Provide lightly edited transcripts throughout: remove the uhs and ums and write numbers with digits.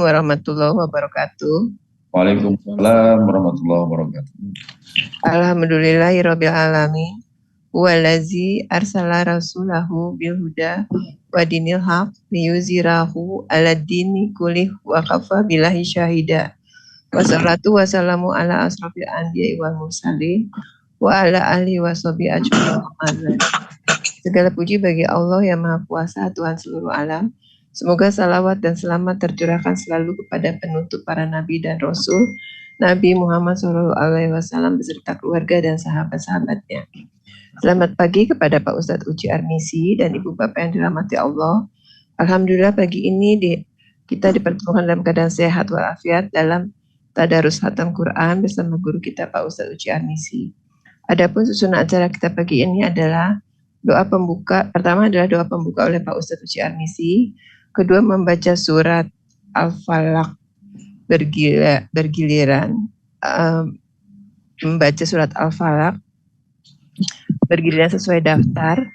warahmatullahi wabarakatuh. Waalaikumsalam warahmatullahi wabarakatuh. Alhamdulillahirabbil alamin. Huwallazi arsala rasulahu bil huda wa dinil haq liyuzhirahu 'alad dini kullih wa kafa billahi syahida. Wassalatu wassalamu ala asrofil anbiya'i wal mursalin wa ala alihi washabihi ajmain. Segala puji bagi Allah yang Maha Kuasa, Tuhan seluruh alam. Semoga salawat dan selamat tercurahkan selalu kepada penutup para nabi dan rasul, Nabi Muhammad SAW beserta keluarga dan sahabat-sahabatnya. Selamat pagi kepada Pak Ustadz Uci Armisi dan Ibu Bapak yang dirahmati Allah. Alhamdulillah pagi ini kita dipertemukan dalam keadaan sehat walafiat dalam tadarus khatam Quran bersama guru kita Pak Ustadz Uci Armisi. Adapun susunan acara kita pagi ini adalah doa pembuka. Pertama adalah doa pembuka oleh Pak Ustadz Uci Armisi. Kedua membaca surat Al-Falaq bergiliran. Membaca surat Al-Falaq bergiliran sesuai daftar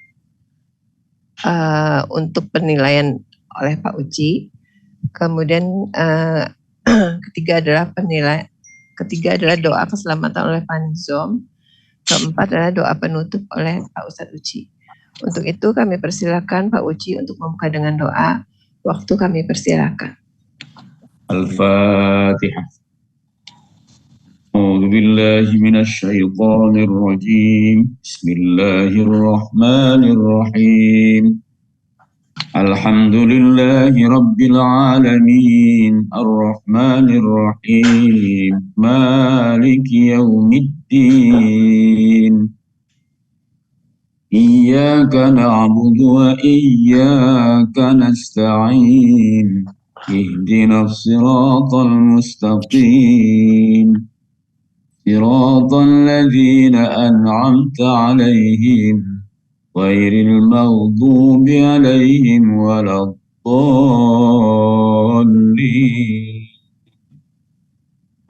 untuk penilaian oleh Pak Uci. Kemudian ketiga adalah doa keselamatan oleh Pak Nizom. Keempat adalah doa penutup oleh Pak Ustadz Uci. Untuk itu kami persilakan Pak Uci untuk membuka dengan doa. Waktu kami persilakan. Al-Fatihah. A'udzu billahi minasy syaithanir rajim. Bismillahirrahmanirrahim. Alhamdulillahi rabbil alamin. Ar-Rahmanir Rahim. Maliki yaumiddin. Iyyaka na'budu wa iyyaka nasta'in. Ihdinas siratal mustaqim. Siratal ladzina an'amta 'alaihim ghairil maghdubi 'alaihim waladdallin.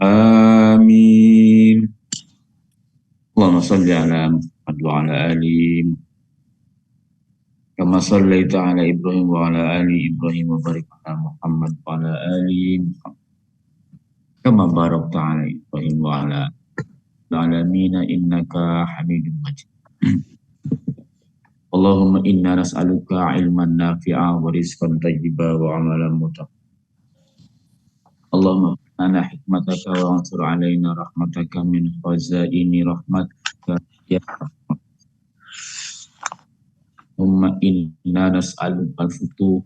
Amin. Allahumma shalli ala Muhammad wa ala ali kama shallaita ala Ibrahim wa ala ali Ibrahim wa barik ala Muhammad wa ala ali Muhammad kama barakta ala Ibrahim wa ala alamin innaka Hamidum Majid. Allahumma inna nas'aluka ilman nafi'a wa rizqan thayyiba wa amalan mutaqabbala. Allahumma ana hikmataka wa ansur alaina rahmataka min khazaini rahmatika ya rahmat. Allahumma inna nas'aluka al-futuh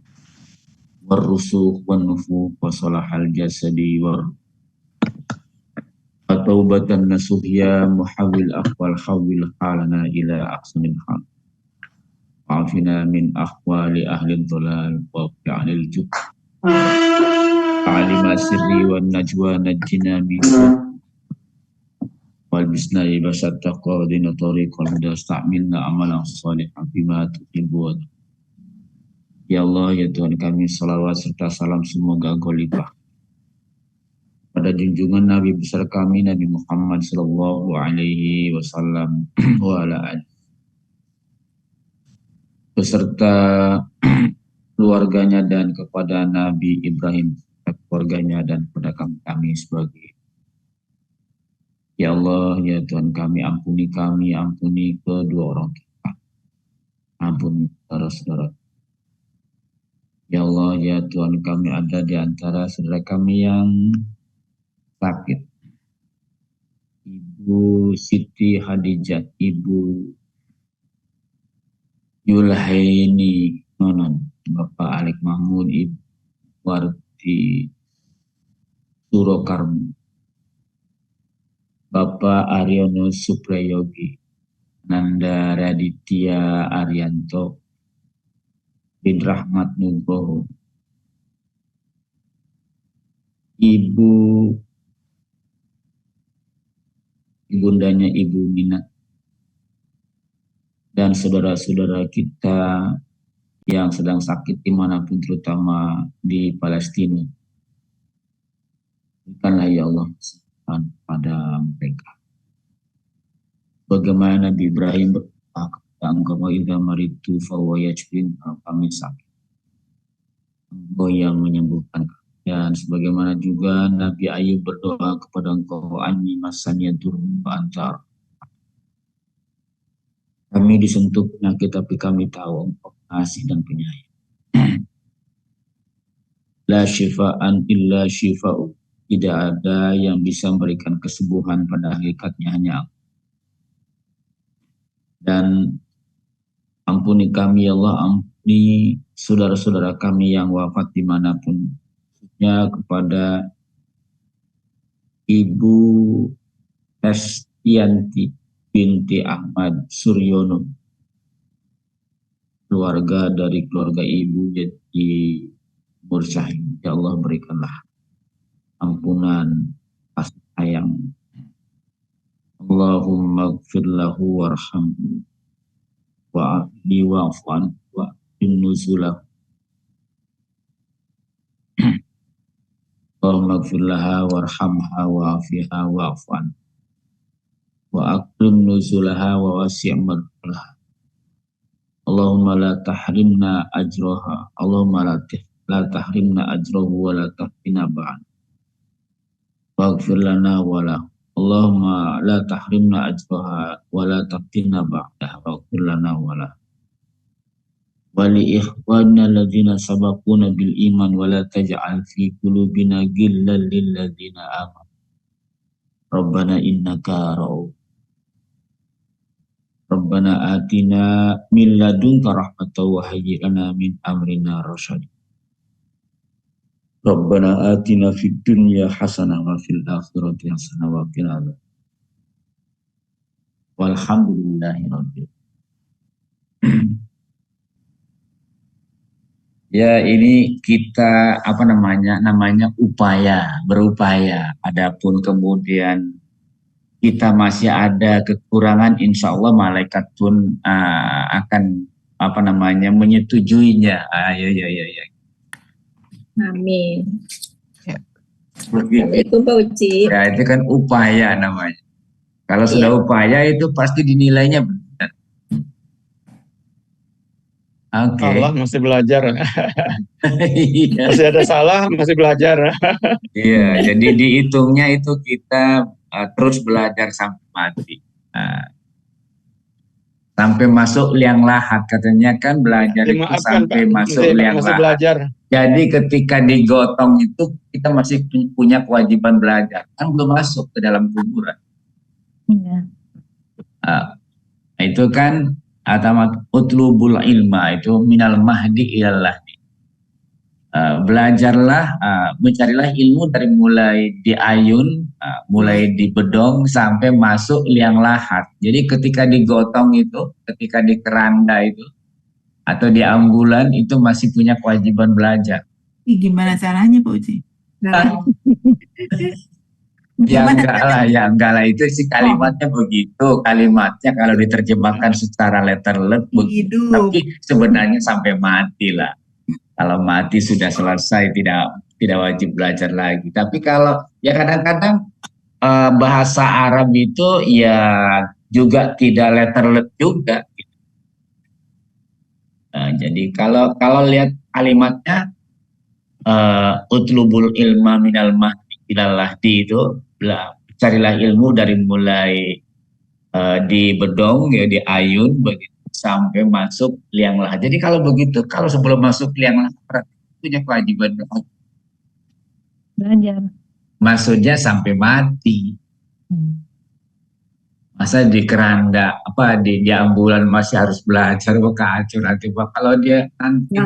war-rusukh wan-nufuh wa salahal jasadi wa taubatan nasuhya muhawwil aqwal hawwil halana ila aqsamil hal. Wa'afina min ahwali ahli dhalal wa fi'alil jub. Alima sirri wan najwa najjina min wal bisna'i basat taqwa dina tariqal huda sta'milna amalan salihan bima tuhibbu. Ya Allah, ya Tuhan kami, salawat serta salam semoga Engkau limpah pada junjungan Nabi besar kami Nabi Muhammad sallallahu alaihi wasallam wa ala alihi beserta keluarganya dan kepada Nabi Ibrahim, keluarganya dan kepada kami sebagai. Ya Allah, ya Tuhan kami, ampuni kedua orang kita. Ampuni saudara-saudara. Ya Allah, ya Tuhan kami, ada di antara saudara kami yang sakit. Ibu Siti Hadijah, Ibu Yulhaini Nonon, Bapak Alik Mahmud, Ibu Warti Surokarmo, Bapak Aryono Suprayogi, Nanda Raditya Arianto bin Rahmat Nugroho, ibundanya Ibu Mina, dan saudara-saudara kita yang sedang sakit dimanapun, terutama di Palestina. Berikanlah ya Allah pada mereka. Bagaimana Nabi Ibrahim berkata, Engkau idza maritu fa huwa yashfin, kami sakit, Engkau yang menyembuhkan. Dan sebagaimana juga Nabi Ayub berdoa kepada Engkau, anni masanya durun antar. Kami disentuh penyakit tapi kami tahu Engkau pengasih dan penyayang. La syifaan illa syifa'u. Tidak ada yang bisa memberikan kesembuhan, pada hakikatnya hanya Allah. Dan ampuni kami ya Allah, ampuni saudara-saudara kami yang wafat dimanapun. Khususnya kepada Ibu Estianti binti Ahmad Suryono, keluarga dari keluarga ibu jadi Mursyahid. Ya Allah, berikanlah ampunan, kasih sayang. Allahumma gfir lahu warhamhu wa'afni wa'fu anhu wa'afin nuzulah. Allahumma gfir laha warhamha wa'afiha wa'fu anhu wa'akrim nuzulaha wa wasi' madkhulaha. Allahumma la tahrimna ajroha. Allahumma la tahrimna ajrohu wa la tahrimna ba'an. Waghfir lana wa la. Allahumma la tahrimna ajroha wa la tahrimna ba'dah. Waghfir lana wa la. Wa li ikhwanina alladhina sabaquna bil iman wa la taj'al fi qulubina ghillan lil ladzina amanu. Rabbana innaka ra'uf. Rabbana atina min ladunka rahmatan wa hayyi lana min amrina rasyada. Rabbana atina fid dunya hasanah wa fil akhirati hasanah wa qina adzabannar. Walhamdulillahirabbil alamin. Ya, ini kita namanya berupaya. Adapun kemudian kita masih ada kekurangan, insya Allah malaikat pun akan menyetujuinya. Ya. Amin. Ya. Assalamualaikum Pak Uci. Ya, itu kan upaya namanya. Kalau sudah upaya itu pasti dinilainya benar. Oke. Allah masih belajar. Iya. Masih ada salah, masih belajar. Iya, jadi dihitungnya itu kita terus belajar sampai mati. Sampai masuk liang lahat, katanya kan belajar itu sampai masuk liang lahat. Belajar. Jadi ketika digotong itu kita masih punya kewajiban belajar, kan belum masuk ke dalam kuburan. Iya. Itu kan atamat utlubul ilma, itu minal mahdi ilal lahdi. Belajarlah, mencarilah ilmu dari mulai di ayun, mulai di bedong sampai masuk liang lahat. Jadi ketika digotong itu, ketika di keranda itu atau di ambulan itu masih punya kewajiban belajar. Gimana caranya Pak Uci? Ya enggak lah, itu sih kalimatnya begitu. Kalimatnya kalau diterjemahkan secara letterlet begitu, tapi sebenarnya sampai mati lah. Kalau mati sudah selesai, tidak wajib belajar lagi. Tapi kalau ya kadang-kadang bahasa Arab itu ya juga tidak letterlet juga. Jadi kalau lihat kalimatnya utlubul ilma minal mahdi ilal lahdi itu, carilah ilmu dari mulai di bedong, ya di ayun begitu sampai masuk liang lahat. Jadi kalau begitu, kalau sebelum masuk liang lahat punya kewajiban Belajar. Maksudnya sampai mati. Masa di keranda di ambulan masih harus belajar, kacau nanti kalau dia nanti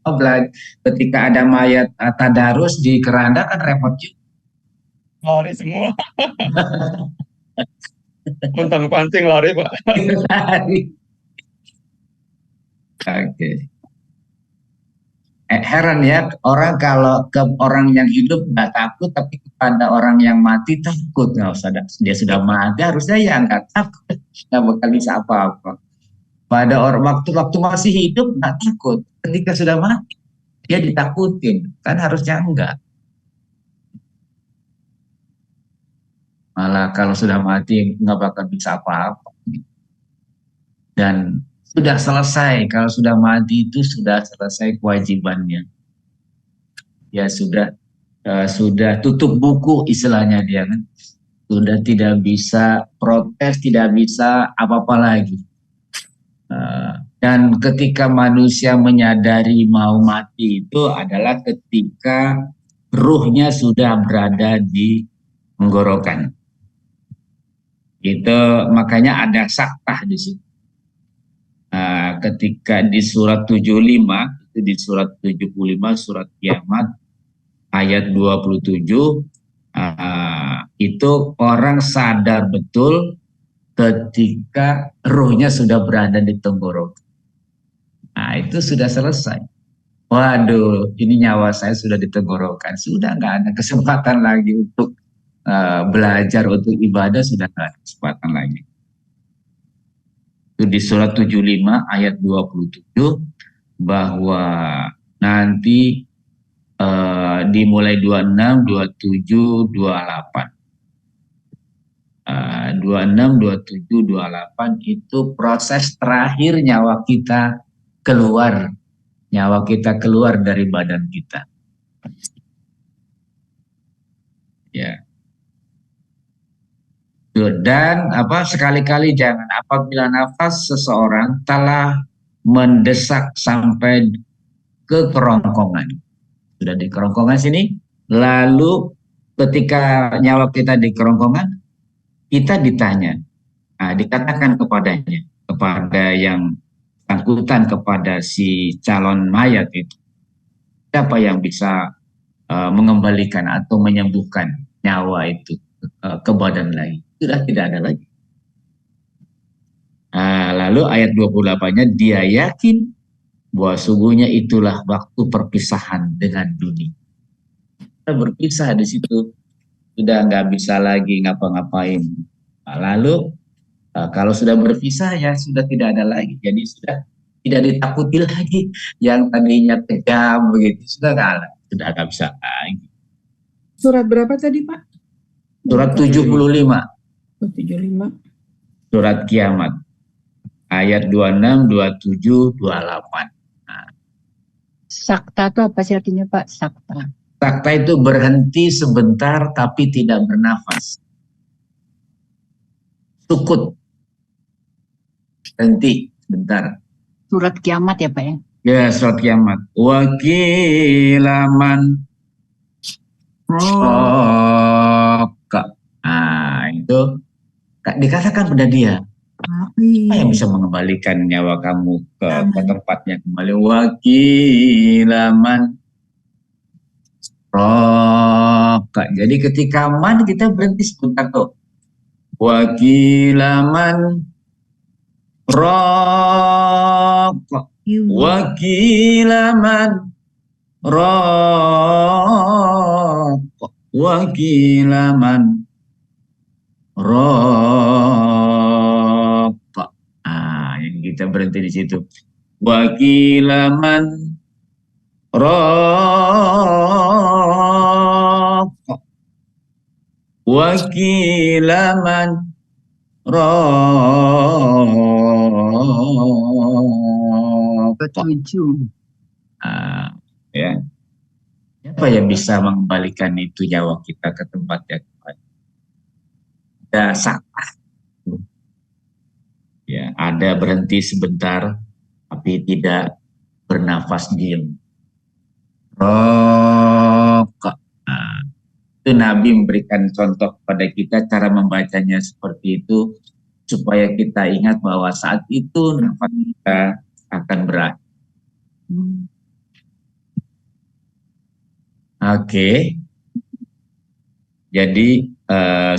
belajar ketika ada mayat tadarus di keranda kan repot juga. Lari semua. Kuntang panting lari Pak. Oke. Heran ya, orang kalau ke orang yang hidup nggak takut, tapi kepada orang yang mati takut. Nggak usah, dia sudah mati, harusnya ya nggak takut, nggak bakal bisa apa-apa. Pada orang waktu masih hidup nggak takut, ketika sudah mati dia ditakutin, kan harusnya enggak. Malah kalau sudah mati nggak bakal bisa apa-apa. Dan sudah selesai, kalau sudah mati itu sudah selesai kewajibannya. Ya sudah sudah tutup buku istilahnya dia kan. Sudah tidak bisa protes, tidak bisa apa-apa lagi. Dan ketika manusia menyadari mau mati itu adalah ketika ruhnya sudah berada di tenggorokan. Itu makanya ada saktah di situ. Ketika di surat 75, itu di surat 75, surat Kiamat, ayat 27, itu orang sadar betul ketika ruhnya sudah berada di tenggorokan. Nah, itu sudah selesai. Waduh, ini nyawa saya sudah di tenggorokan. Sudah nggak ada kesempatan lagi untuk belajar, untuk ibadah, sudah nggak ada kesempatan lagi. Itu di surat 75 ayat 27, bahwa nanti dimulai 26, 27, 28. 26, 27, 28 itu proses terakhir nyawa kita keluar. Nyawa kita keluar dari badan kita. Ya. Dan sekali-kali jangan apabila nafas seseorang telah mendesak sampai ke kerongkongan. Sudah di kerongkongan sini, lalu ketika nyawa kita di kerongkongan, kita ditanya, dikatakan kepadanya, kepada yang angkutan, kepada si calon mayat itu, siapa yang bisa mengembalikan atau menyembuhkan nyawa itu ke badan lagi? Sudah tidak ada lagi. Lalu ayat 28-nya, dia yakin bahwa sungguhnya itulah waktu perpisahan dengan dunia. Kita berpisah di situ, sudah nggak bisa lagi ngapa-ngapain. Lalu kalau sudah berpisah ya sudah tidak ada lagi. Jadi sudah tidak ditakuti lagi. Yang tadinya kejam begitu sudah nggak bisa lagi. Surat berapa tadi, Pak? Surat 75. 75. Surat Kiamat. Ayat 26, 27, 28. Sakta itu apa sih artinya, Pak? Sakta. Sakta itu berhenti sebentar tapi tidak bernafas. Sukut. Berhenti sebentar. Surat Kiamat ya, Pak ya? Ya, surat Kiamat. Wakilaman roka. Itu dikatakan pada dia, apa yang bisa mengembalikan nyawa kamu ke tempatnya kembali? Wakilaman roka. Jadi ketika man kita berhenti sebentar tuh. Wakilaman roka. Wakilaman roka. Wakilaman roka. Yang kita berhenti di situ. Wakilaman roka. Wakilaman roka. Ketujuh. Ya. Siapa yang bisa mengembalikan itu nyawa kita ke tempat yang tepat? Ada sakta. Ya, ada berhenti sebentar tapi tidak bernafas diam. Roka. Itu Nabi memberikan contoh kepada kita cara membacanya seperti itu supaya kita ingat bahwa saat itu nafas kita akan berakhir. Oke. Jadi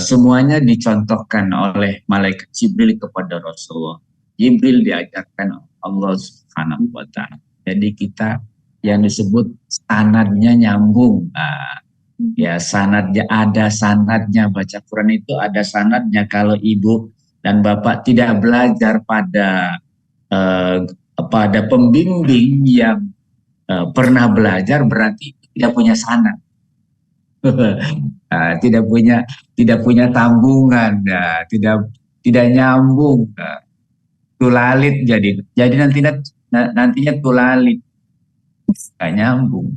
semuanya dicontohkan oleh malaikat Jibril kepada Rasulullah. Jibril diajarkan Allah Subhanahu wa Ta'ala. Jadi kita yang disebut sanadnya nyambung. Ya, sanadnya ada, sanadnya baca Quran itu ada sanadnya. Kalau ibu dan bapak tidak belajar pada pembimbing yang pernah belajar, berarti tidak punya sanad. tidak punya tanggungan, tidak nyambung, tulalit jadi nantinya tulalit, nggak nyambung.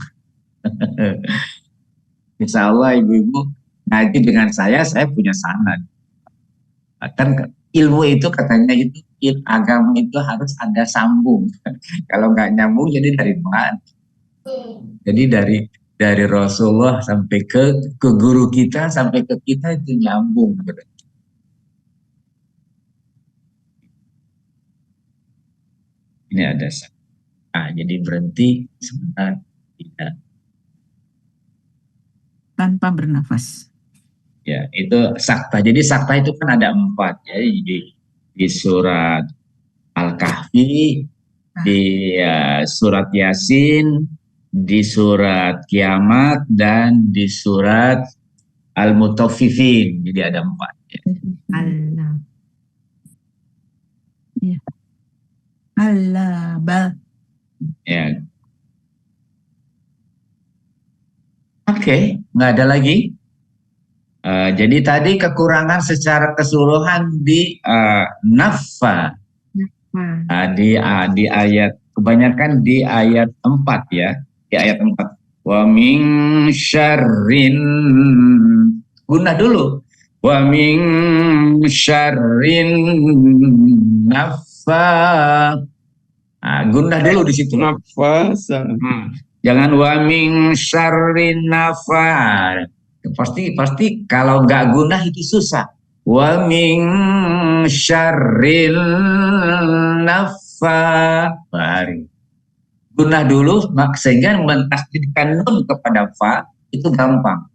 Insya Allah ibu-ibu ngaji dengan saya punya sanad. Kan ilmu itu katanya itu agama itu harus ada sambung. Kalau nggak nyambung jadi dari mana? Jadi dari Rasulullah sampai ke guru kita sampai ke kita itu nyambung. Ini ada jadi berhenti sebentar, tidak. Tanpa bernafas. Ya, itu sakta. Jadi sakta itu kan ada 4 ya. Di surat Al-Kahfi, di surat Yasin, di surat Kiamat, dan di surat Al-Mutaffifin. Jadi ada 4 ya. Allah. Ya. Allah bal. Ya. Oke, nggak ada lagi. Jadi tadi kekurangan secara keseluruhan di nafa. Di ayat, kebanyakan di ayat 4 ya. Di ayat 4. Wa min syarrin. Gunah dulu. Wa min syarrin nafa. Gunah dulu di situ. Nafas. Jangan wa min syarrin nafa. Pasti kalau nggak gunah itu susah. Wa min syarril naffari. Gunah dulu sehingga mentasdidkan nun kepada fa itu gampang.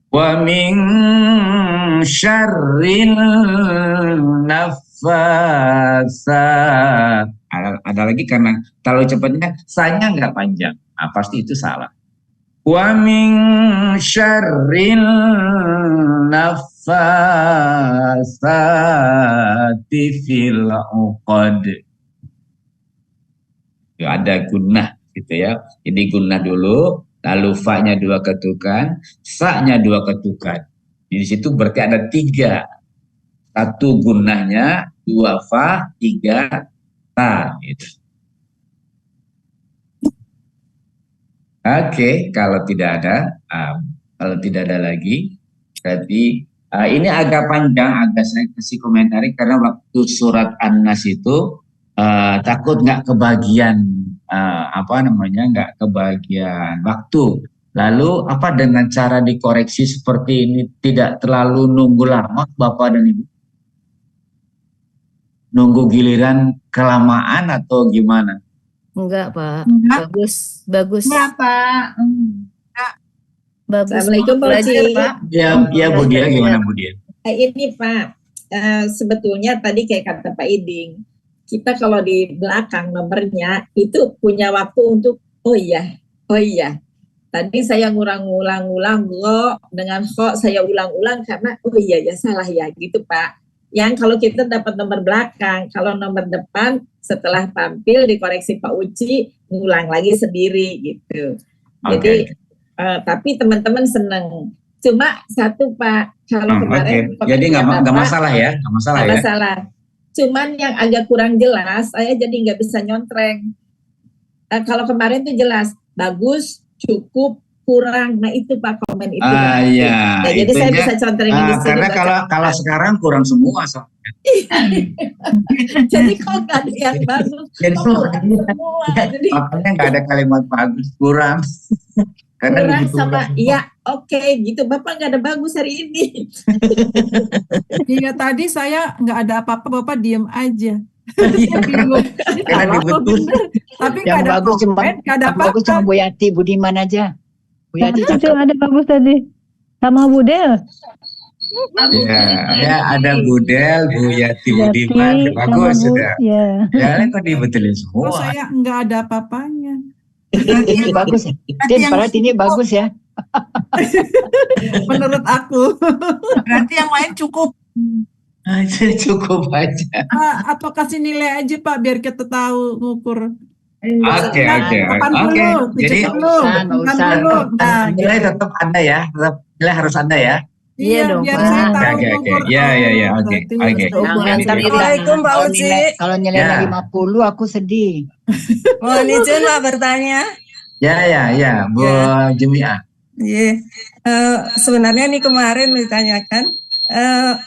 Wa min syarril naffasa. Ada lagi karena terlalu cepatnya sanya nggak panjang. Pasti itu salah. Wa min syarril naffasati fil 'uqad. Ada gunnah gitu ya. Jadi gunnah dulu, lalu fa-nya 2 ketukan, sa-nya 2 ketukan. Di situ berarti ada 3. 1 gunnahnya, 2 fa, 3 ta gitu. Oke, kalau tidak ada lagi, berarti ini agak panjang, agak saya kasih komentari karena waktu surat An-Nas itu takut nggak kebagian nggak kebagian waktu. Lalu apa dengan cara dikoreksi seperti ini tidak terlalu nunggu lama, Bapak dan Ibu? Nunggu giliran kelamaan atau gimana? Enggak, Pak. Enggak. Bagus. Enggak, Pak. Bagus. Assalamualaikum, Pak Belajar, Uci. Pak. Ya Bu Dia, gimana Bu Dia? Ini Pak, sebetulnya tadi kayak kata Pak Iding, kita kalau di belakang nomornya itu punya waktu untuk oh iya. Tadi saya ngulang-ulang lo dengan kok saya ulang-ulang karena oh iya ya salah ya gitu Pak. Yang kalau kita dapat nomor belakang, kalau nomor depan setelah tampil dikoreksi Pak Uci, ngulang lagi sendiri gitu. Jadi tapi teman-teman seneng. Cuma satu Pak, kalau kemarin jadi nggak masalah ya, nggak masalah. Cuman yang agak kurang jelas, saya jadi nggak bisa nyontreng. Kalau kemarin tuh jelas, bagus, cukup, kurang. Nah itu Pak komen itu. Iya. Nah, jadi saya bisa contrengin di sini. Karena kalau sekarang kurang semua soalnya. Jadi kok nggak ada yang bagus, Jadi kurang semua. Jadi makanya nggak ada kalimat bagus, kurang. Karena kurang begitu sama, iya oke gitu. Bapak nggak ada bagus hari ini. Iya, tadi saya nggak ada apa-apa, Bapak diem aja. Karena dibetul. Tapi Yang nggak ada bagus cuma komen, nggak ada bagus apa-apa. cuma Bu Yati, Budiman aja. Bu Yati Itu cakep. ada bagus tadi. Sama Budel. Ya, ada Budel, Bu Yati, Budiman, bagus sudah. Ya. Jangan kok dibetulin Oh, semua. saya nggak ada apa-apanya. Ini bagus. Tin, berarti ini bagus ya. Menurut aku. Berarti yang lain cukup. Cukup aja. Atau kasih nilai aja Pak, biar kita tahu ngukur. Oke. 80, Jadi 70, nggak usah. 60. Nah, nilai tetap ada ya, nilai harus ada ya. Iya dong, biar Pak. saya tahu Oke. ngukur. Ya, oke. Berarti Ukuran Ntar sendiri. Assalamualaikum, Pak kalau Uci. kalau nilainya Ya. 50 aku sedih. Mohon izin Pak bertanya. Ya, Bu Jumiah. Iya. Sebenarnya nih kemarin ditanyakan,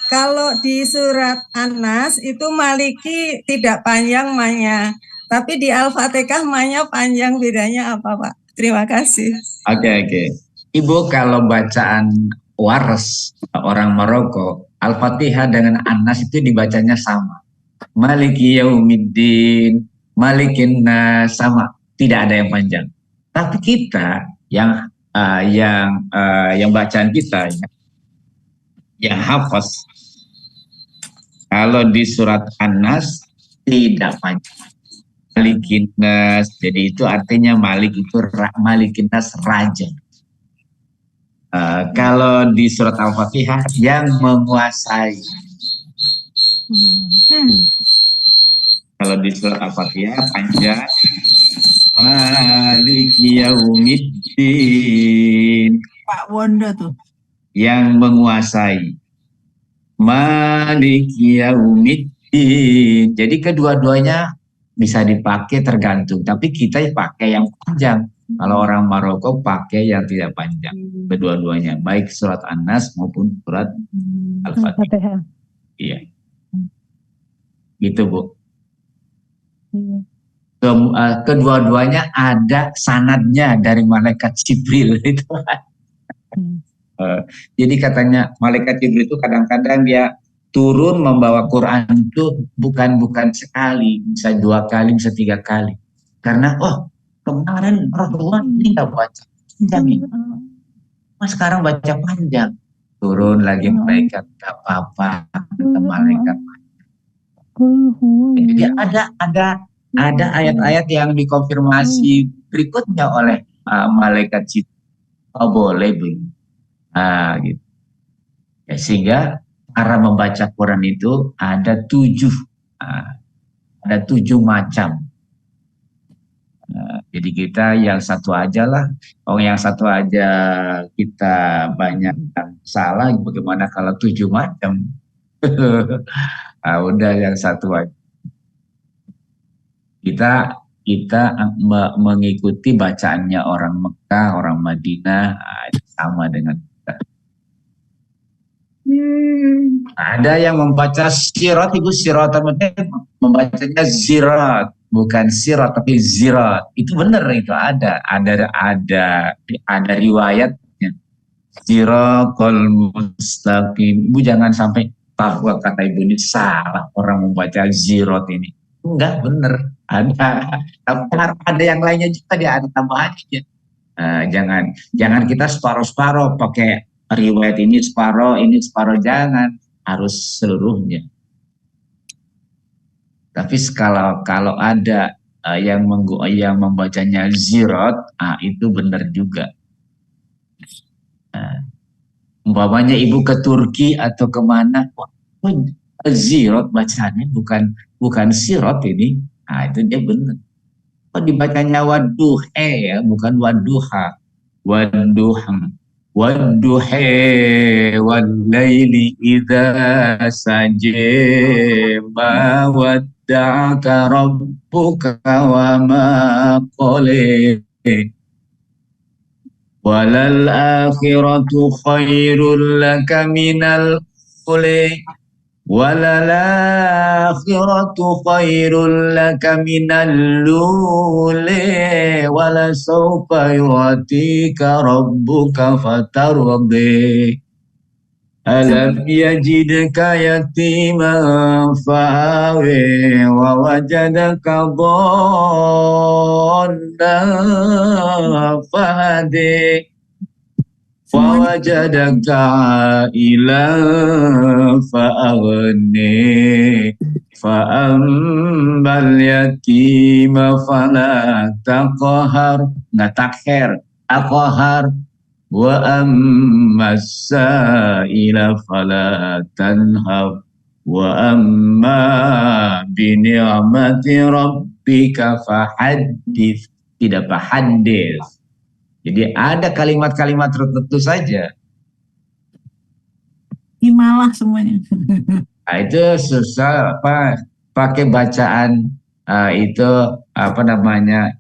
kalau di surat An-Nas itu Maliki tidak panjang ma-nya, tapi di Al-Fatihah ma-nya panjang, bedanya apa Pak? Terima kasih. Oke. Ibu kalau bacaan waras orang Maroko, Al-Fatihah dengan An-Nas itu dibacanya sama. Maliki yaumiddin, malikin nas, sama, tidak ada yang panjang. Tapi kita yang bacaan kita yang hafaz, kalau di surat An-Nas tidak panjang. Malikin nas, jadi itu artinya Malik itu Malikin nas, raja. Kalau di surat Al-Fatihah yang menguasai. Kalau di surat Al-Fatihah panjang. Maliki yaumiddin. Pak Wondo tuh. Yang menguasai. Maliki yaumiddin. Jadi kedua-duanya bisa dipakai tergantung. Tapi kita pakai yang panjang. Kalau orang Maroko pakai yang tidak panjang. Kedua-duanya. Baik surat An-Nas maupun surat Al-Fatihah. Iya. Gitu Bu. Kedua-duanya ada sanadnya dari malaikat Jibril itu. Jadi katanya malaikat Jibril itu kadang-kadang dia turun membawa Quran itu bukan sekali, bisa 2 kali, bisa 3 kali. Karena kemarin Rasulullah ini nggak baca panjang, sekarang baca panjang. Turun lagi malaikat, nggak apa-apa, kata malaikat. Jadi ada ayat-ayat yang dikonfirmasi berikutnya oleh malaikat Jibril. Boleh begini. Gitu. Ya, sehingga cara membaca Quran itu ada 7 macam. Jadi kita yang satu aja lah. Yang satu aja kita banyak salah, bagaimana kalau 7 macam? Udah yang satu aja. Kita mengikuti bacaannya orang Mekah, orang Madinah, sama dengan kita. Ada yang membaca sirat, Ibu, sirat, membacanya zirat, bukan sirat tapi zirat. Itu benar, itu ada riwayatnya. Siratal mustaqim. Ibu jangan sampai tahu kata Ibu ini salah orang membaca zirat ini. Enggak, benar. Ada yang lainnya juga, dia ada tambahannya. Jangan kita separuh-separuh pakai riwayat ini separuh, jangan, harus seluruhnya. Tapi kalau ada yang membacanya zirat, itu benar juga. Umpamanya Ibu ke Turki atau kemana, zirat bacanya bukan sirat ini, itu dia benar. Dibacanya waduhe ya, bukan waduha. Waduhe walaili idza saja ma wadda'aka rabbuka wa ma qala walal akhiratu khairul laka minal ula Walalakhiratu khairul laka minal luli walasawfa yu'tika rabbuka fatardi alam yajidka yatiman fa'awi wa wajadaka dhallan fahadi fawajadaka ilan fa'aghni fa'ambal yatima fala taqhar, nggak takher, aqhar, wa ammas sa'ila fala tanhar wa amma bi ni'mati rabbika fahaddits, tidak fahaddits. Jadi ada kalimat-kalimat tertentu saja. Imalah semuanya. Nah, itu susah pakai bacaan itu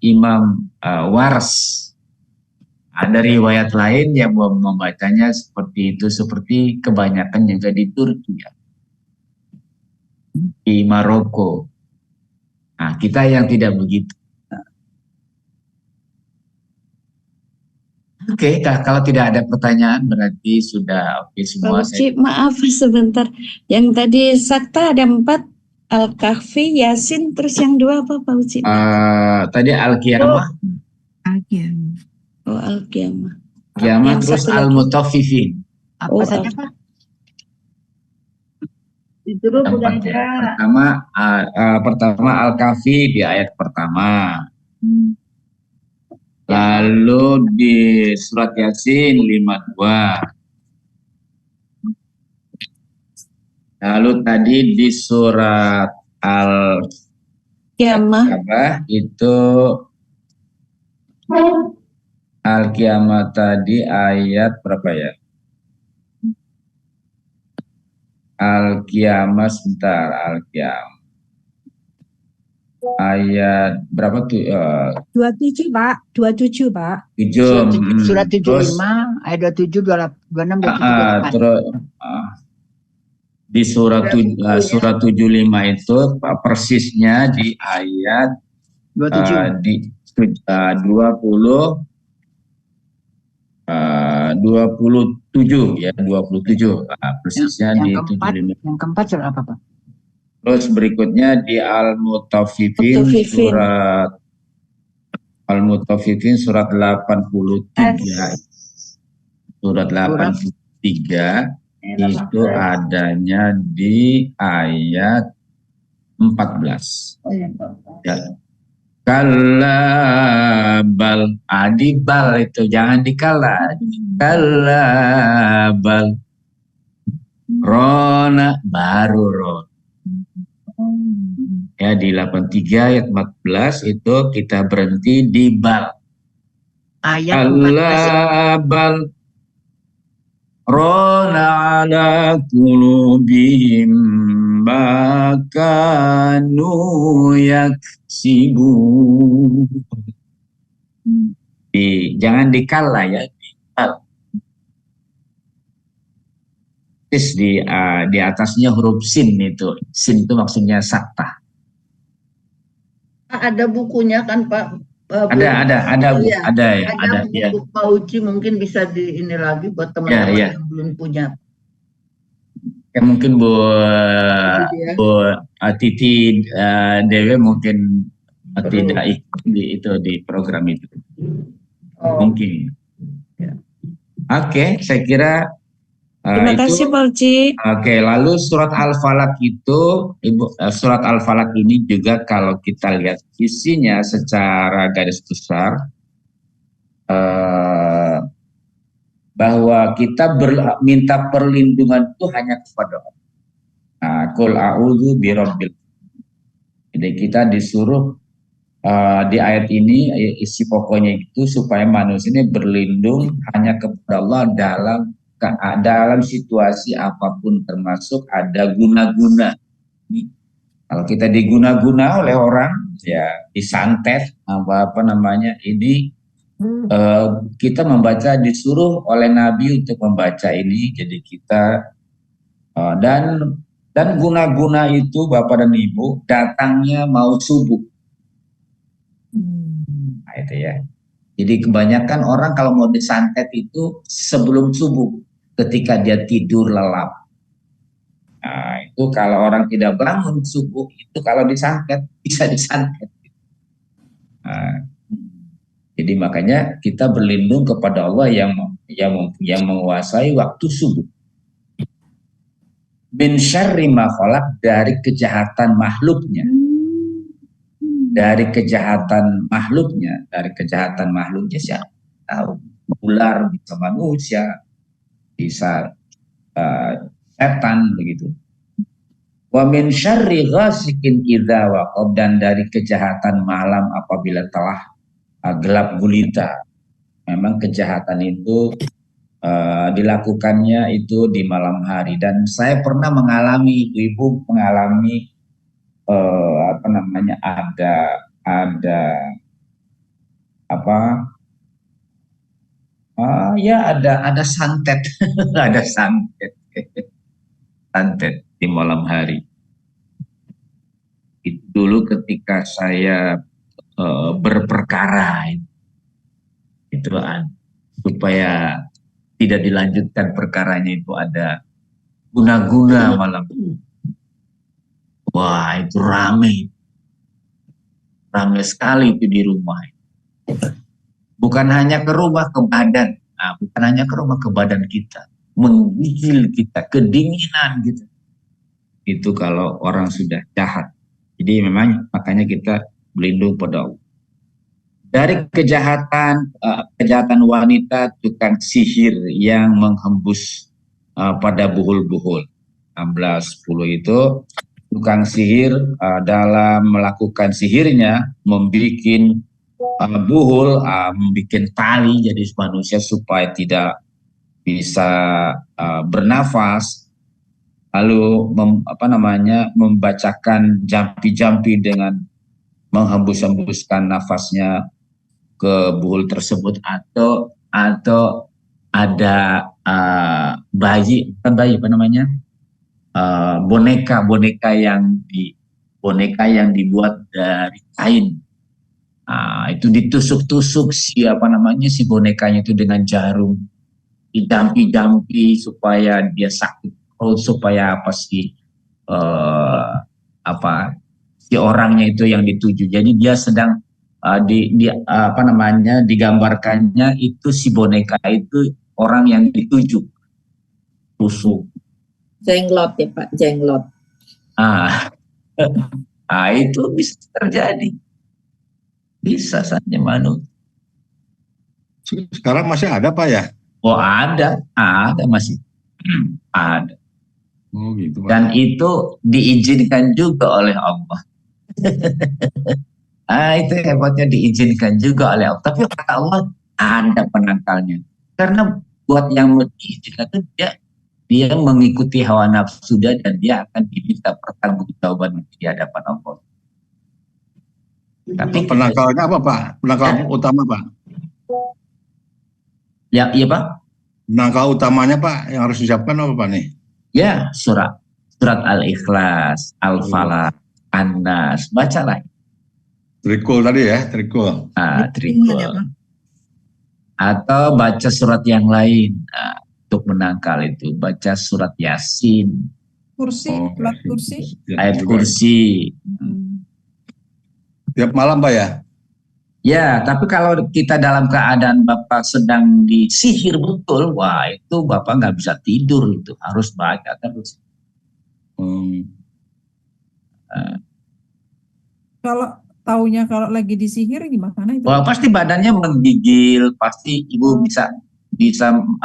Imam Wars. Ada riwayat lain yang membacanya seperti itu, seperti kebanyakan juga di Turki, ya. Di Maroko. Nah, kita yang tidak begitu. Oke, kalau tidak ada pertanyaan berarti sudah oke semua. Pak Uci, maaf sebentar. Yang tadi Sakta ada 4, Al-Kahfi, Yasin, terus yang 2 apa Pak Uci? Tadi Al-Qiyamah. Al-Qiyamah. Oh, Al-Qiyamah. Qiyamah, Yang terus satu lagi. Al-Mutaffifin. Apa saja, Pak? Disuruh Empat, Bunda. ya. Pertama Al-Kahfi di ayat pertama. Lalu di surat Yasin 52. Lalu tadi di surat Al-Qiyamah itu Al-Qiyamah tadi ayat berapa ya? Al-Qiyamah sebentar, Al-Qiyamah. Ayat berapa tuh? 27, Pak. 27, Pak. 7. Surat Terus 75, ayat 27, 26, 27, 28. terus di surat 75 itu persisnya di ayat 27. Di 27 ya, 27. Persisnya di 75. Yang keempat surat apa, Pak? Terus berikutnya di Al-Mutaffifin surat Al-Mutaffifin surat 83. Surat 83 itu adanya di ayat 14. Ya. Kalabal, adibal itu jangan dikala. Kalabal, rona baru ron. Ya, di 83 ayat 14 itu kita berhenti di bal. Ayat Kalabal, rona ala kulubihim makanu yaksibu. Jangan dikala ya. Di atasnya huruf sin itu. Sin itu maksudnya sakta. Ada bukunya kan Pak? Ada buku Pak Uci, mungkin bisa di ini lagi buat teman-teman yang belum punya. Ya, mungkin Bu Titi Dewe mungkin tidak ikut di program itu. Mungkin. Oke, saya kira terima kasih Pak Uci. Oke, lalu surat Al-Falaq itu, surat Al-Falaq ini juga kalau kita lihat isinya secara garis besar, bahwa kita minta perlindungan itu hanya kepada Allah. Nah, Qul a'udzu birabbil. Jadi kita disuruh di ayat ini isi pokoknya itu supaya manusia ini berlindung hanya kepada Allah dalam situasi apapun, termasuk ada guna-guna. Kalau kita diguna-guna oleh orang, ya disantet ini kita membaca, disuruh oleh Nabi untuk membaca ini. Jadi kita dan guna-guna itu Bapak dan Ibu datangnya mau subuh. Nah, itu ya. Jadi kebanyakan orang kalau mau disantet itu sebelum subuh, ketika dia tidur lelap. Nah, itu kalau orang tidak bangun subuh, itu kalau disantet, bisa disantet. Nah, jadi makanya kita berlindung kepada Allah yang menguasai waktu subuh. Min syarri ma khalaq, dari kejahatan makhluknya. Dari kejahatan makhluknya siapa tahu, ular bisa manusia, bisa setan begitu. Wa min syarri ghasikin idza waqab, dan dari kejahatan malam apabila telah gelap gulita. Memang kejahatan itu dilakukannya itu di malam hari, dan saya pernah mengalami, ibu mengalami Ya ada santet, ada santet, santet di malam hari. Itu dulu ketika saya berperkara itu supaya tidak dilanjutkan perkaranya itu ada guna-guna malam. Wah itu ramai sekali itu di rumah. Bukan hanya ke rumah, ke badan. Bukan hanya ke rumah, ke badan kita. Menggigil kita, kedinginan gitu. Itu kalau orang sudah jahat. Jadi memang makanya kita berlindung pada Allah. Dari kejahatan wanita tukang sihir yang menghembus pada buhul-buhul. 16-10 itu tukang sihir dalam melakukan sihirnya membikin buhul, membikin tali jadi manusia supaya tidak bisa bernafas, lalu membacakan jampi-jampi dengan menghembus-hembuskan nafasnya ke buhul tersebut, atau ada boneka yang dibuat dari kain. Itu ditusuk-tusuk si bonekanya itu dengan jarum, dijampi-jampi supaya dia sakit perut, supaya si orangnya itu yang dituju. Jadi dia sedang digambarkannya itu si boneka itu orang yang dituju, tusuk. Jenglot ya Pak, jenglot. Itu bisa terjadi. Bisa saja manusia. Sekarang masih ada Pak ya? Oh ada masih. Ada. Oh gitu Pak. Dan itu diizinkan juga oleh Allah. Itu hebatnya, diizinkan juga oleh Allah. Tapi kata Allah ada penangkalnya. Karena buat yang diizinkan itu dia mengikuti hawa nafsu dan dia akan diminta pertanggungjawaban di hadapan Allah. Tapi penangkalnya apa Pak? Penangkal utama Pak? Ya, iya Pak. Penangkal utamanya Pak yang harus disiapkan apa Pak nih? Ya, surat Al-Ikhlas, Al-Falaq, An-Nas, bacalah. Trikul tadi ya, trikul. Trikul. Atau baca surat yang lain untuk menangkal itu. Baca surat Yasin. Surat kursi. Ayat kursi. Tiap malam Pak ya? Ya, tapi kalau kita dalam keadaan Bapak sedang disihir betul, wah itu Bapak nggak bisa tidur, itu harus baca terus. Kalau taunya kalau lagi disihir gimana itu? Wah pasti badannya menggigil, pasti ibu bisa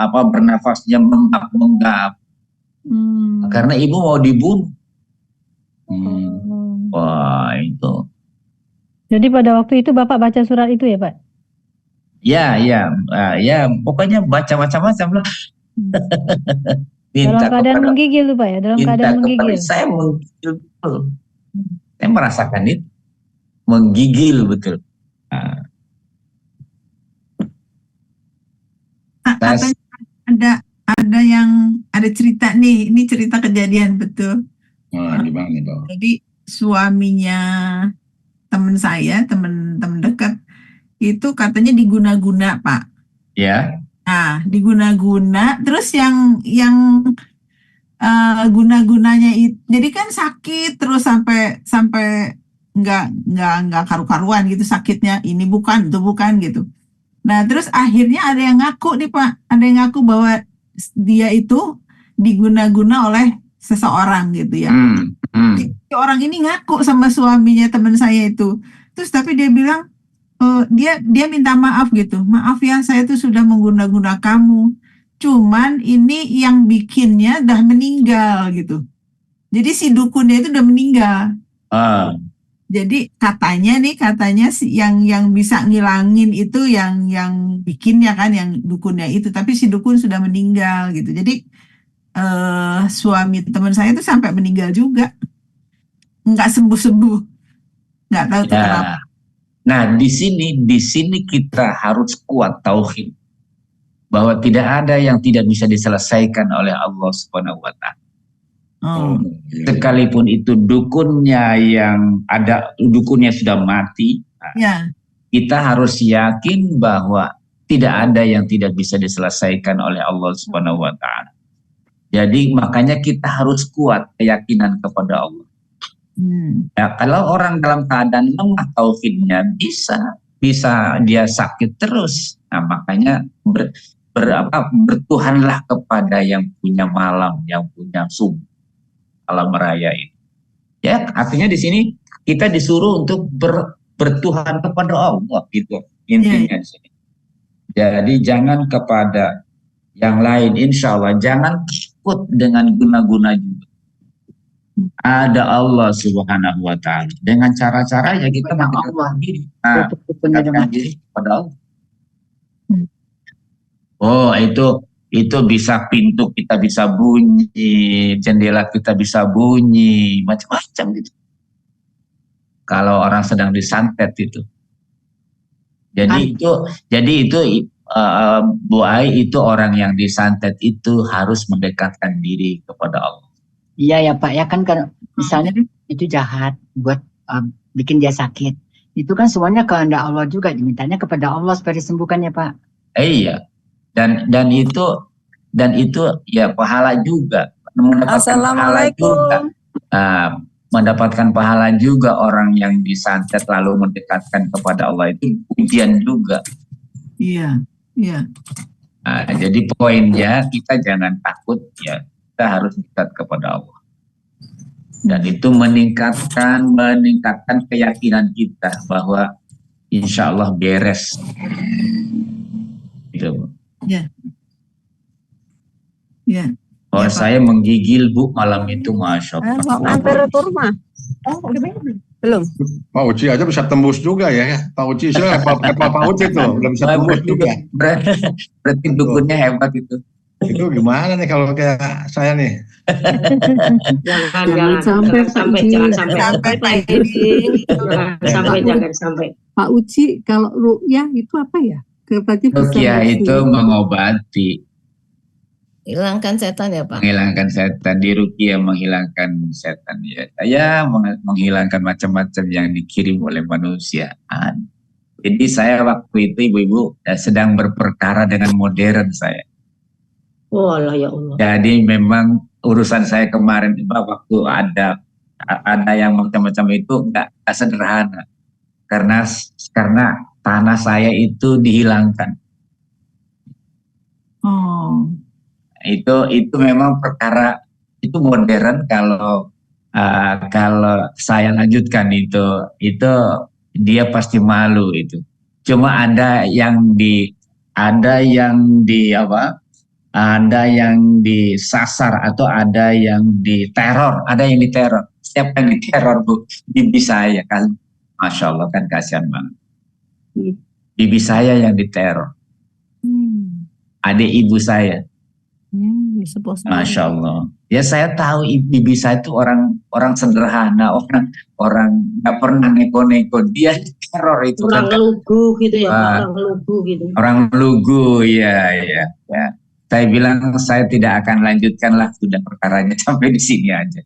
bernafasnya menggap. Karena ibu mau dibunuh. Wah itu. Jadi pada waktu itu Bapak baca surat itu ya Pak? Ya, pokoknya baca macam-macam lah. Dalam keadaan menggigil tuh Pak ya? Dalam keadaan menggigil. Saya menggigil betul. Saya merasakan itu. Menggigil betul. Ada yang ada cerita nih, ini cerita kejadian betul. Gimana nih Pak? Jadi suaminya teman saya, teman dekat itu katanya diguna-guna Pak. Ya. Nah, diguna-guna, terus yang guna-gunanya itu, jadi kan sakit terus sampai nggak karu-karuan gitu sakitnya, ini bukan itu bukan gitu. Nah, terus akhirnya ada yang ngaku nih Pak, ada yang ngaku bahwa dia itu diguna-guna oleh seseorang gitu ya. Orang ini ngaku sama suaminya teman saya itu. Terus tapi dia bilang dia minta maaf gitu. Maaf ya, saya tuh sudah mengguna-guna kamu. Cuman ini yang bikinnya udah meninggal gitu. Jadi si dukunnya itu udah meninggal. Jadi katanya yang bisa ngilangin itu yang bikinnya kan, yang dukunnya itu. Tapi si dukun sudah meninggal gitu. Jadi suami teman saya itu sampai meninggal juga. Nggak sembuh-sembuh, nggak tahu tuh kenapa. Nah di sini kita harus kuat tauhid. bahwa tidak ada yang tidak bisa diselesaikan oleh Allah Subhanahu wa Ta'ala. Sekalipun itu dukunnya sudah mati, kita harus yakin bahwa tidak ada yang tidak bisa diselesaikan oleh Allah Subhanahu wa Ta'ala. Jadi makanya kita harus kuat keyakinan kepada Allah. Ya, kalau orang dalam keadaan lemah tauhidnya bisa dia sakit terus. Nah, makanya bertuhanlah kepada yang punya malam, yang punya subuh, malam raya ini. Ya, artinya di sini kita disuruh untuk bertuhan kepada Allah, gitu intinya di sini. Jadi jangan kepada yang lain, insya Allah jangan takut dengan guna-guna juga. Ada Allah Subhanahu wa Ta'ala. Dengan cara-cara ya kita mendekatkan diri. Mendekatkan diri kepada Allah. Oh, itu bisa pintu kita bisa bunyi, jendela kita bisa bunyi, macam-macam gitu. Kalau orang sedang disantet itu. Jadi itu Bu Ai, itu orang yang disantet itu harus mendekatkan diri kepada Allah. Iya ya Pak, ya kan misalnya itu jahat buat bikin dia sakit. Itu kan semuanya kehendak Allah juga, dimintanya kepada Allah supaya disembuhkan ya Pak. Iya. Dan itu ya pahala juga. Assalamualaikum. Mendapatkan pahala juga orang yang disantet lalu mendekatkan kepada Allah, itu ujian juga. Iya. Jadi poinnya kita jangan takut ya, kita harus dekat kepada Allah. Dan itu meningkatkan keyakinan kita bahwa insya Allah beres. Gitu. Ya. Oh, saya menggigil Bu malam itu, Masya Allah. Temperatur mah. Belum. Pak Uci aja bisa tembus juga ya. Pak Uci Pak Uci tuh udah bisa tembus juga. Berarti dukunnya hebat itu. Itu gimana nih kalau kayak saya nih? Jangan sampai. Pak Uci, kalau ruqyah itu apa ya? Ruqyah itu mengobati. Hilangkan setan ya Pak? Menghilangkan setan, di ruqyah menghilangkan setan ya. Saya menghilangkan macam-macam yang dikirim oleh manusia. Jadi saya waktu itu ibu-ibu sedang berperkara dengan modern saya. Oh Allah ya Allah. Jadi memang urusan saya kemarin waktu ada yang macam-macam itu nggak sederhana. Karena tanah saya itu dihilangkan. Itu memang perkara itu modern. Kalau saya lanjutkan itu dia pasti malu itu. Cuma ada yang disasar atau ada yang diteror, Siapa yang diteror Bu? Bibi saya kan, Masya Allah kan kasihan banget. Bibi saya yang diteror, adik ibu saya. Masya Allah. Ya saya tahu bibi saya itu orang sederhana, orang nggak pernah neko-neko. Dia teror itu. Orang lugu gitu ya, orang lugu gitu. Orang lugu, ya. Saya bilang saya tidak akan lanjutkan lah, sudah perkaranya sampai di sini aja.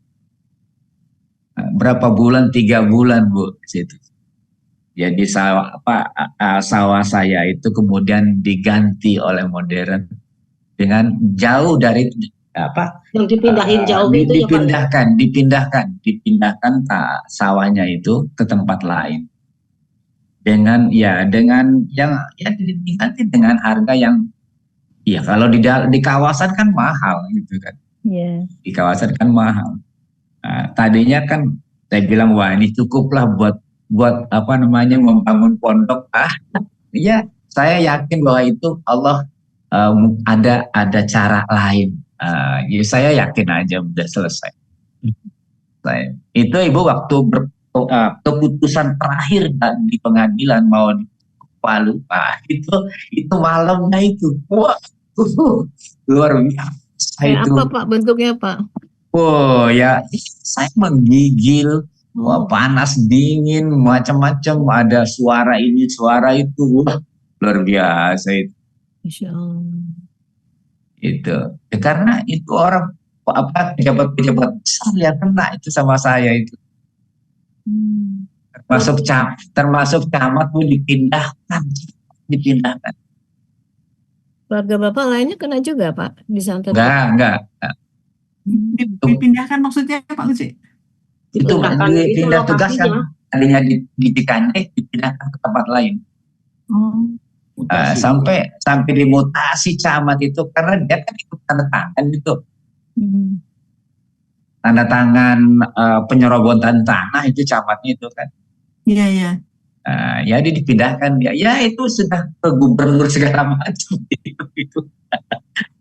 Berapa bulan? 3 bulan Bu di situ. Jadi sawah saya itu kemudian diganti oleh modern dengan jauh dari yang dipindahin jauh itu dipindahkan sawahnya itu ke tempat lain dengan yang diganti dengan harga yang kalau di kawasan kan mahal gitu kan. Di kawasan kan mahal. Tadinya kan saya bilang wah ini cukuplah buat membangun pondok. Saya yakin bahwa itu Allah ada cara lain. Ya saya yakin aja udah selesai. Itu ibu waktu keputusan terakhir di pengadilan mau di Palu, itu malamnya itu, wah, luar biasa itu. Apa Pak bentuknya Pak? Oh ya, saya menggigil, wah, panas dingin macam-macam, ada suara ini suara itu, wah luar biasa itu. Insya Allah. Itu. Ya, karena itu orang pejabat-pejabat besar yang kena itu sama saya itu. Termasuk camat pun dipindahkan. Keluarga Bapak lainnya kena juga, Pak, di santet? Enggak. Dipindahkan maksudnya Pak Uci? Itu pindah tugas kan. Tadinya di Cikande dipindahkan ke tempat lain. Sampai dimutasi camat itu karena dia kan ikut tanda tangan itu. Tanda tangan penyerobotan tanah itu camatnya itu kan. Iya. Ya dipindahkan dia. Ya itu sudah ke gubernur segala macam itu.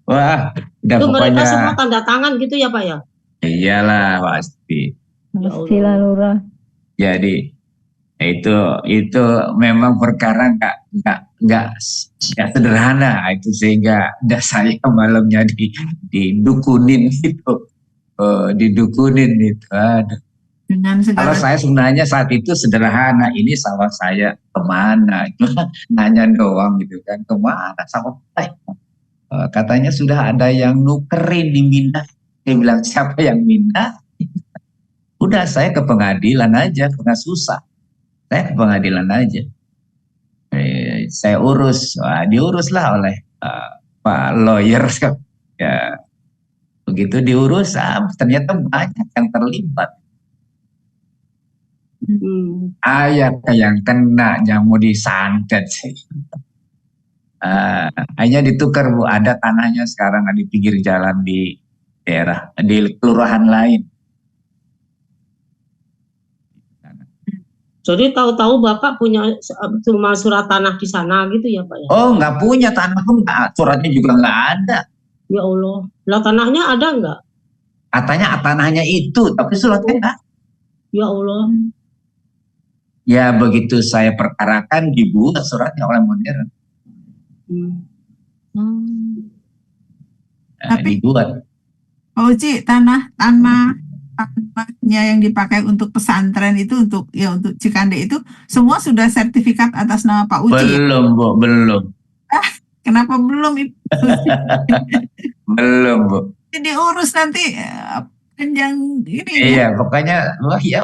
Wah, udah itu pokoknya. Mereka semua tanda tangan gitu ya Pak ya? Iyalah pasti. Pastilah Lurah. Jadi itu memang perkara nggak sederhana itu, sehingga saya malamnya didukunin itu. Didukunin itu. Aduh. Kalau saya sebenarnya saat itu sederhana, ini sawah saya kemana? Nanya doang gitu kan, kemana sawah saya? Katanya sudah ada yang nukerin di Mindah. Dia bilang siapa yang Mindah? Udah saya ke pengadilan aja, karena susah. Saya ke pengadilan aja. Saya urus, diuruslah oleh Pak lawyer. Ya, begitu diurus, ternyata banyak yang terlibat. Ayat yang kena, yang mau disantet. Hanya ditukar Bu, ada tanahnya sekarang di pinggir jalan di daerah, di kelurahan lain. Jadi tahu-tahu Bapak punya cuma surat tanah di sana gitu ya Pak ya? Oh, nggak punya tanah pun, suratnya juga nggak ada. Ya Allah, lah tanahnya ada nggak? Katanya tanahnya itu, tapi suratnya nggak. Ya Allah. Ya begitu saya perkarakan, dibuat suratnya oleh modern. Tapi dibuat. Pak Uci, tanahnya yang dipakai untuk pesantren itu, untuk Cikande itu semua sudah sertifikat atas nama Pak Uci? Belum Bu, belum. Kenapa belum Ibu? Belum Bu. Jadi urus nanti panjang ini. Iya, pokoknya ya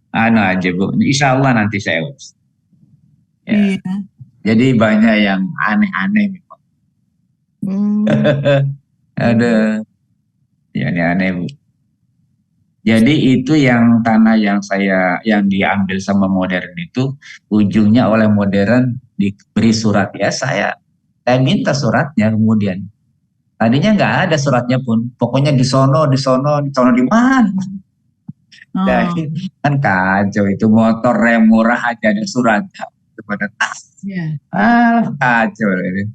aja Bu. Insya Allah nanti saya urus. Ya. Iya. Jadi banyak yang aneh-aneh. Ada yang aneh Bu. Jadi itu yang tanah yang diambil sama modern itu, ujungnya oleh modern diberi surat ya, saya minta suratnya kemudian. Tadinya nggak ada suratnya pun, pokoknya di sono di mana? Jadi kan kacau itu, motor rem murah aja ada suratnya kepada tas. Kacau ini.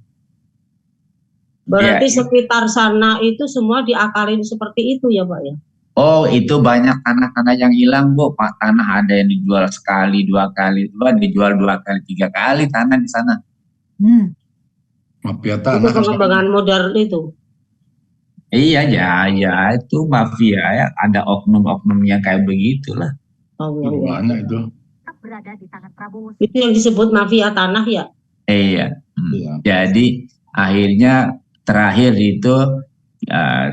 Berarti sekitar sana itu semua diakalin seperti itu ya Pak ya? Oh, itu banyak tanah-tanah yang hilang Bu. Pak, tanah ada yang dijual sekali, 2 kali, dijual 2 kali, 3 kali tanah di sana. Mafia tanah. Itu pengembangan modern itu. Iya ya itu mafia ya, ada oknum-oknum yang kayak begitulah. Banyak itu. Itu yang disebut mafia tanah ya? Iya. Jadi akhirnya terakhir itu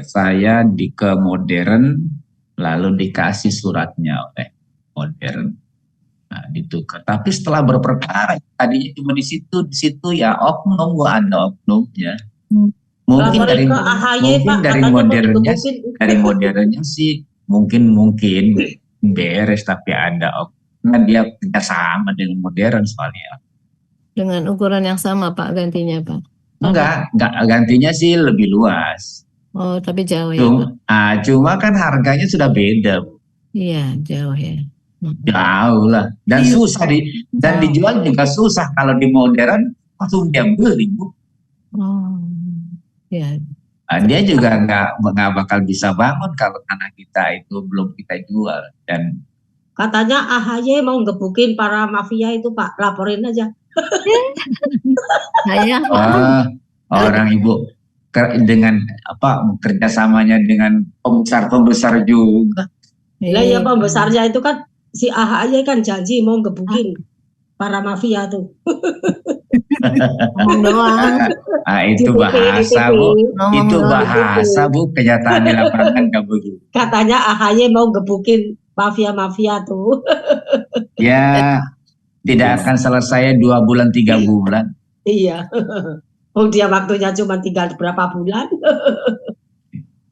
saya ke modern, lalu dikasih suratnya oleh modern. Ditukar. Tapi setelah berperkara, tadinya cuma di situ ya oknum, ada oknumnya. Mungkin dari modernnya sih mungkin beres, tapi ada oknum. Dia kerjasama dengan modern soalnya. Dengan ukuran yang sama Pak gantinya Pak? Enggak gantinya sih lebih luas. Oh, tapi jauh ya Pak? Cuma kan harganya sudah beda Bu. Iya, jauh ya. Jauh lah, dan susah dan dijual juga susah. Kalau di modern langsung dia beli Bu. Ya. Dia juga nggak bakal bisa bangun kalau tanah kita itu belum kita jual. Dan katanya AHY mau ngebukin para mafia itu Pak, laporin aja. Orang Ibu dengan kerjasamanya dengan pembesar juga. Lah ya pembesarnya itu kan si AHY kan janji mau ngebukin para mafia tuh. Ngomong doang. Itu bahasa Bu, itu bahasa Bu, kenyataan di lapangan nggak begitu. Katanya AHY mau gebukin mafia-mafia tuh. Ya, tidak akan selesai 2 bulan 3 bulan. Iya. Oh dia waktunya cuma tinggal berapa bulan.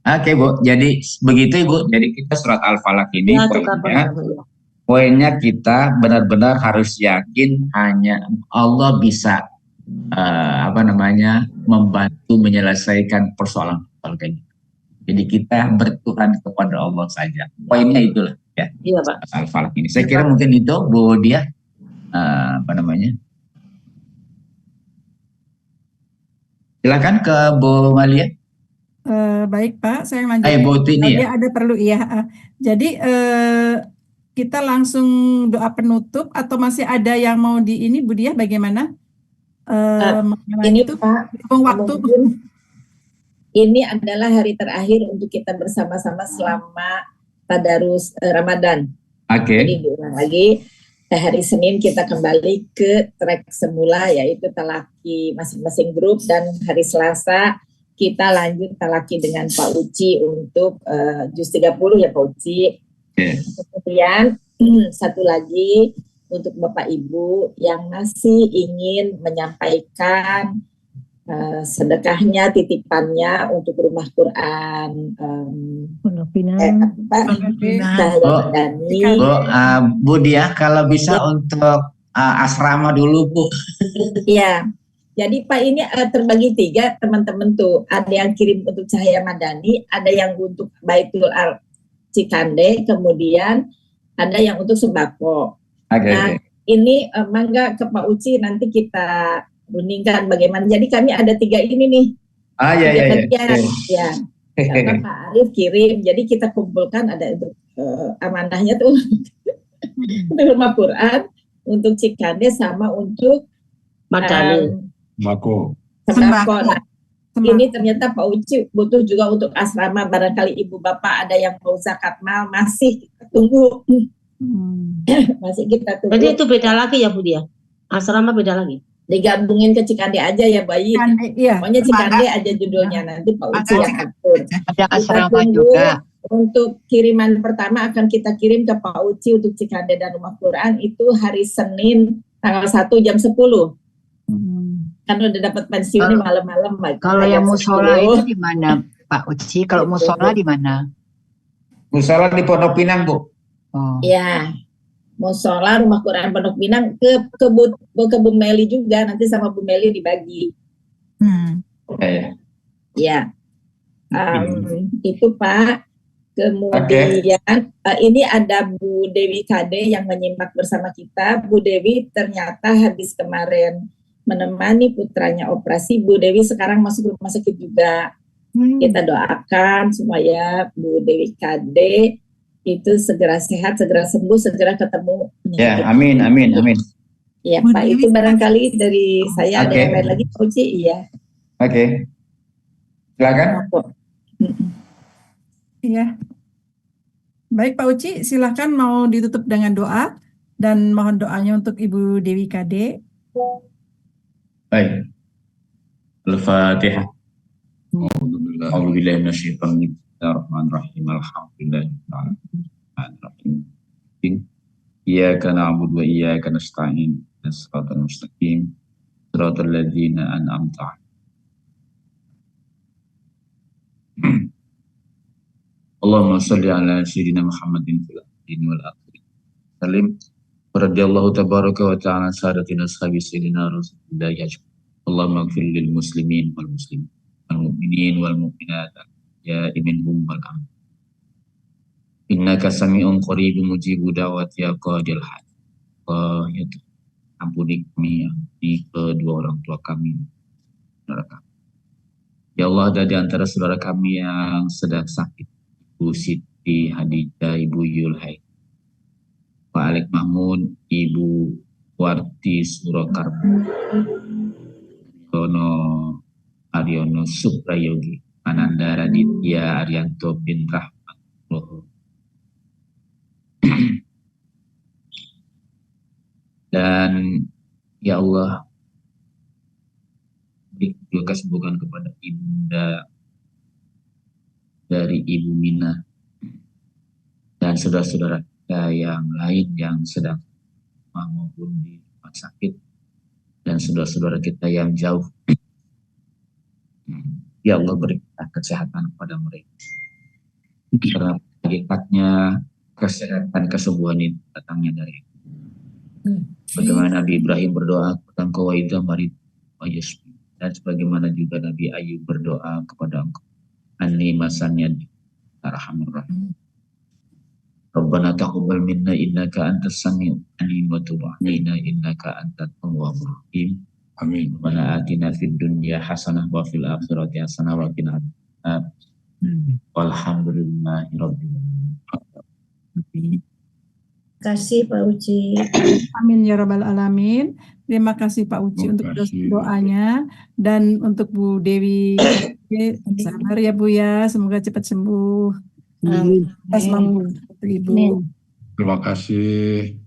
Oke Bu, jadi begitu Ibu. Jadi kita surat Al-Falaq ini Ya, poinnya kita benar-benar harus yakin hanya Allah bisa membantu menyelesaikan persoalan kayak gitu. Jadi kita bertuhan kepada Allah saja. Poinnya itulah ya. Iya Pak. Al-Falaq ini. Saya kira mungkin itu Bu Dia silakan ke Bu Malia. Baik Pak, saya lanjut. Bu Tini ya. Ada perlu jadi kita langsung doa penutup atau masih ada yang mau di ini Bu Dia bagaimana? Ini itu, Pak, waktu ini adalah hari terakhir untuk kita bersama-sama selama tadarus Ramadan. Oke. Jadi diulang lagi, hari Senin kita kembali ke track semula yaitu talaki masing-masing grup, dan hari Selasa kita lanjut talaki dengan Pak Uci untuk juz 30 ya Pak Uci. Kemudian satu lagi untuk Bapak Ibu yang masih ingin menyampaikan sedekahnya, titipannya untuk rumah Quran Pondok Pinang. Bu Dia, kalau bisa untuk asrama dulu Bu. Iya. Jadi Pak ini terbagi 3 teman-teman tuh. Ada yang kirim untuk Cahaya Madani, ada yang untuk Baitul Cikande, kemudian ada yang untuk sembako. Ini mangga ke Pak Uci nanti kita rundingkan bagaimana. Jadi kami ada 3 ini nih. Ya. Karena Pak Arif kirim, jadi kita kumpulkan ada amanahnya tuh untuk rumah Quran, untuk Cikande sama untuk sembako. Nah, ini ternyata Pak Uci butuh juga untuk asrama. Barangkali ibu bapak ada yang mau zakat mal, masih kita tunggu. Masih kita tunggu. Berarti itu beda lagi ya Bu Dia? Asrama beda lagi? Digabungin ke Cikande aja ya Bayi. Pokoknya Cikande aja judulnya, nanti Pak Uci yang atur. Ada asrama juga. Untuk kiriman pertama akan kita kirim ke Pak Uci untuk Cikande dan Rumah Quran itu hari Senin tanggal 1 jam 10. Kan udah dapat pensiunnya malam-malam. Kalau yang musola itu di mana Pak Uci? Kalau musola di mana? Musola di Pondok Pinang Bu. Ya, musola Rumah Quran Pondok Pinang ke Bu Meli juga, nanti sama Bu Meli dibagi. Ya, itu Pak. Kemudian ini ada Bu Dewi Kade yang menyimak bersama kita. Bu Dewi ternyata habis kemarin menemani putranya operasi. Bu Dewi sekarang masuk rumah sakit juga. Kita doakan supaya Bu Dewi Kade itu segera sehat, segera sembuh, segera ketemu. Ya, amin. Ya Pak, itu barangkali dari saya. Ada yang lain lagi Pak Uci? Iya. Silakan. Iya. Baik Pak Uci, silakan mau ditutup dengan doa dan mohon doanya untuk Ibu Dewi Kade. Baik. Al-Fatihah. A'udzubillahi minasyaitonir rajim. Bismillahirrahmanirrahim. Iyyaka na'budu wa iyyaka nasta'in. Shiratal mustaqim. Shiratal ladzina an'amta 'alaihim. Allahumma shalli ala sayyidina Muhammadin fil awwalin wal akhirin. Salim. Radhiyallahu tabaraka wa ta'ala sadatina ashabi sayyidina Rasulillah. Allahumma ighfir lil muslimin wal muslimin wal mu'minin wal mu'minat ya minhum wal am. Innaka sami'un qaribun mujibu da'wati ya qadil haj. Ya Tuhan, ampuni kami, ampuni kedua orang tua kami, saudara kami. Ya Allah, ada di antara saudara kami yang sedang sakit, Ibu Siti Hadijah, Ibu Yulhai, Pak Alek Mahmud, Ibu Warti Surakarma, Aryono Suprayogi, Ananda Raditya Arianto bin Rahmatullah. Dan ya Allah, juga kesembuhan kepada Ibunda dari Ibu Mina dan saudara-saudara kita yang lain yang sedang maupun di rumah sakit dan saudara-saudara kita yang jauh. Ya Allah, berikan kesehatan kepada mereka. Karena hakikatnya kesehatan kesembuhan itu datangnya dari bagaimana Nabi Ibrahim berdoa kepada Engkau wa idza marid wa yashfi, dan sebagaimana juga Nabi Ayub berdoa kepada Engkau anni masaniyad arhamur rahim. Rabbana taqabbal minna innaka antas samiul alim wa tub 'alaina innaka antat tawwabur rahim. Amin. Rabbana atina fid dunya hasanah wa fil akhirati hasanah wa qina adzabannar. Walhamdulillahi rabbil alamin. Terima kasih Pak Uci. Amin ya rabbal alamin. Terima kasih Pak Uci untuk doanya dan untuk Bu Dewi. Sabar ya Bu ya, semoga cepat sembuh. Semangat Ibu. Terima kasih.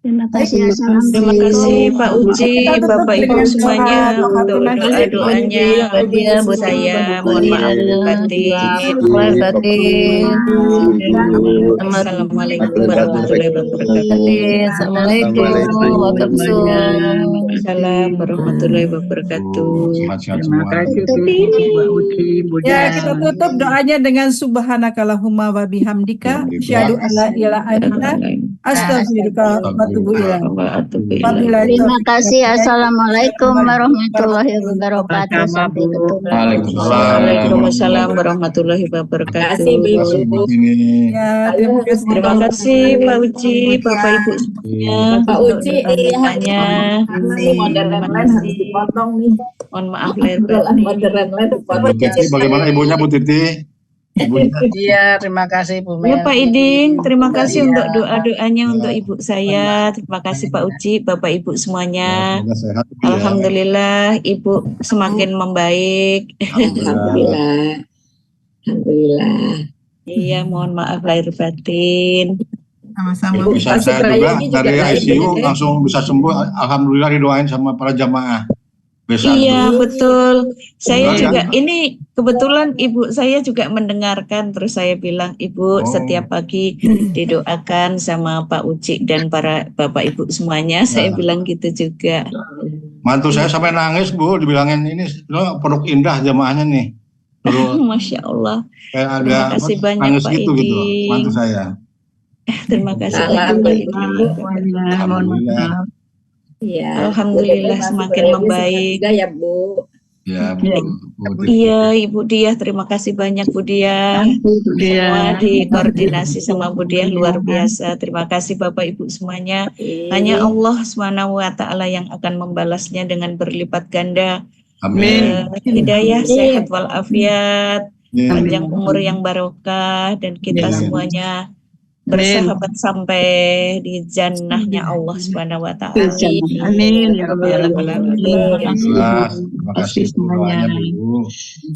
Terima kasih. Terima kasih Pak Uci, Bapak Ibu semuanya untuk doa-doanya. Bu saya mohon maaf batin. Assalamualaikum warahmatullahi wabarakatuh. Assalamualaikum warahmatullahi wabarakatuh. Terima kasih Pak Uci. Ya, kita tutup doanya dengan subhanakallahumma wa bihamdika asyhadu an la ilaha illa anta astaghfiruka wa atubu ilaik. Terima kasih. Assalamualaikum warahmatullahi wabarakatuh. Sampai ketemu. Waalaikumsalam warahmatullahi wabarakatuh. Ya, terima kasih Pak Uci, Bapak Ibu semuanya. Pak Uci, doanya. Modern lain harus dipotong nih. Mohon maaf lahir batin. Modern lain dipotong. Bagaimana ibunya Bu Titi? Iya, terima kasih Bu Ya Mel. Pak Iding, terima kasih untuk doa-doanya untuk Ibu saya. Terima kasih Pak Uci, Bapak Ibu semuanya. Alhamdulillah Ibu semakin membaik. Alhamdulillah. Alhamdulillah. Iya, mohon maaf lahir batin. Sama-sama. Bisa saya juga dari ICU langsung bisa sembuh. Alhamdulillah didoain sama para jamaah. Iya betul. Saya Betul, juga kan? ini kebetulan ibu saya juga mendengarkan, terus saya bilang ibu setiap pagi didoakan sama Pak Uci dan para bapak ibu semuanya. Saya bilang gitu juga. Mantu saya sampai nangis Bu, dibilangin ini produk indah jamaahnya nih. Masya Allah. Kayak ada Terima kasih banyak nangis Pak gitu Iding. mantu saya. Terima kasih Salam banyak Pak Ibu. Iding. Alhamdulillah. Iya. Alhamdulillah semakin membaik. Ya Bu. Ya Bu. Iya Ibu Diah, terima kasih banyak Bu Diah. Semua dikoordinasi sama Bu Diah luar biasa. Terima kasih Bapak Ibu semuanya. Hanya Allah SWT yang akan membalasnya dengan berlipat ganda. Amin. Hidayah, sehat walafiat, panjang umur yang barokah, dan kita semuanya bersahabat sampai di jannahnya Allah Subhanahu wa taala. Amin ya rabbal alamin. Terima kasih semuanya Bu.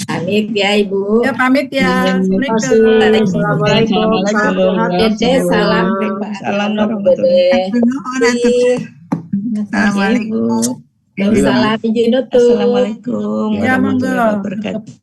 Pamit ya Ibu. Ya pamit ya. Assalamualaikum. Salam. Salam warahmatullahi wabarakatuh. Salam izin tutup. Assalamualaikum warahmatullahi wabarakatuh.